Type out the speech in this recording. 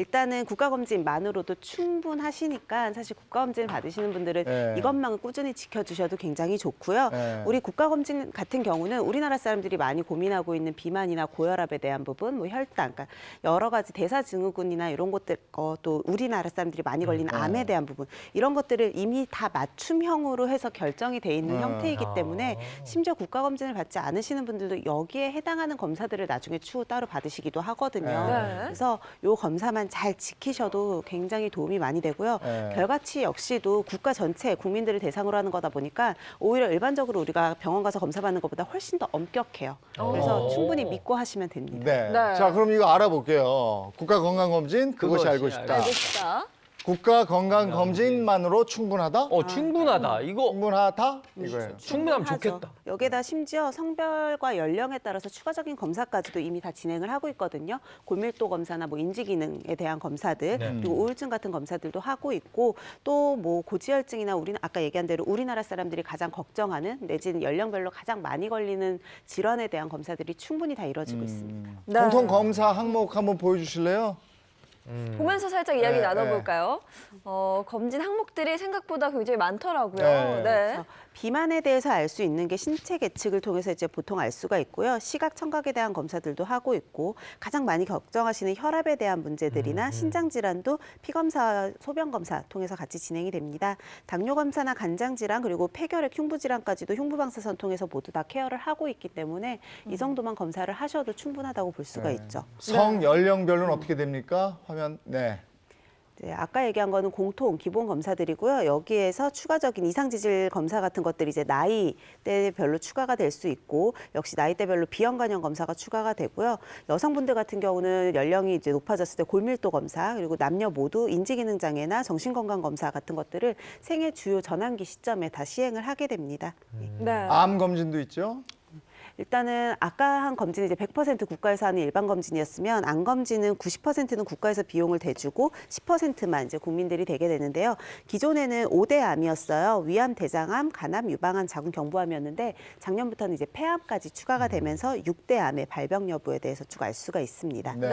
일단은 국가검진만으로도 충분하시니까 사실 국가검진 받으시는 분들은 네. 이것만 꾸준히 지켜주셔도 굉장히 좋고요. 네. 우리 국가검진 같은 경우는 우리나라 사람들이 많이 고민하고 있는 비만이나 고혈압에 대한 부분, 뭐 혈당, 그러니까 여러 가지 대사증후군이나 이런 것들, 또 우리나라 사람들이 많이 걸리는 암에 대한 부분, 이런 것들을 이미 다 맞춤형으로 해서 결정이 돼 있는 형태이기 때문에 심지어 국가검진을 받지 않으시는 분들도 여기에 해당하는 검사들을 나중에 추후 따로 받으시기도 하거든요. 네. 그래서 요 검사만 잘 지키셔도 굉장히 도움이 많이 되고요. 네. 결과치 역시도 국가 전체 국민들을 대상으로 하는 거다 보니까 오히려 일반적으로 우리가 병원 가서 검사받는 것보다 훨씬 더 엄격해요. 그래서 충분히 믿고 하시면 됩니다. 네. 네. 자, 그럼 이거 알아볼게요. 국가건강검진 그것이 알고 싶다. 알고 싶다. 국가건강검진만으로 충분하다? 충분하다. 이거 충분하다? 이거예요. 충분하면 하죠. 좋겠다. 여기에다 심지어 성별과 연령에 따라서 추가적인 검사까지도 이미 다 진행을 하고 있거든요. 골밀도 검사나 뭐 인지 기능에 대한 검사들, 그리고 우울증 같은 검사들도 하고 있고, 또 뭐 고지혈증이나 우리는 아까 얘기한 대로 우리나라 사람들이 가장 걱정하는 내지는 연령별로 가장 많이 걸리는 질환에 대한 검사들이 충분히 다 이루어지고 있습니다. 네. 공통 검사 항목 한번 보여주실래요? 보면서 살짝 이야기 네, 나눠볼까요? 검진 항목들이 생각보다 굉장히 많더라고요. 네. 그래서 비만에 대해서 알 수 있는 게 신체 계측을 통해서 이제 보통 알 수가 있고요. 시각, 청각에 대한 검사들도 하고 있고, 가장 많이 걱정하시는 혈압에 대한 문제들이나 신장 질환도 피검사, 소변 검사 통해서 같이 진행이 됩니다. 당뇨 검사나 간장 질환 그리고 폐결핵, 흉부 질환까지도 흉부방사선 통해서 모두 다 케어를 하고 있기 때문에 이 정도만 검사를 하셔도 충분하다고 볼 수가 있죠. 성, 연령별로는 어떻게 됩니까? 화면, 네. 네, 아까 얘기한 거는 공통 기본 검사들이고요. 여기에서 추가적인 이상지질 검사 같은 것들이 이제 나이대별로 추가가 될 수 있고, 역시 나이대별로 비형간형 검사가 추가가 되고요. 여성분들 같은 경우는 연령이 이제 높아졌을 때 골밀도 검사, 그리고 남녀 모두 인지기능 장애나 정신건강 검사 같은 것들을 생애 주요 전환기 시점에 다 시행을 하게 됩니다. 네. 암 검진도 있죠? 일단은 아까 한 검진이 이제 100% 국가에서 하는 일반 검진이었으면 암 검진은 90%는 국가에서 비용을 대주고 10%만 이제 국민들이 대게 되는데요. 기존에는 5대 암이었어요. 위암, 대장암, 간암, 유방암, 자궁경부암이었는데 작년부터는 이제 폐암까지 추가가 되면서 6대 암의 발병 여부에 대해서 쭉 알 수가 있습니다. 네.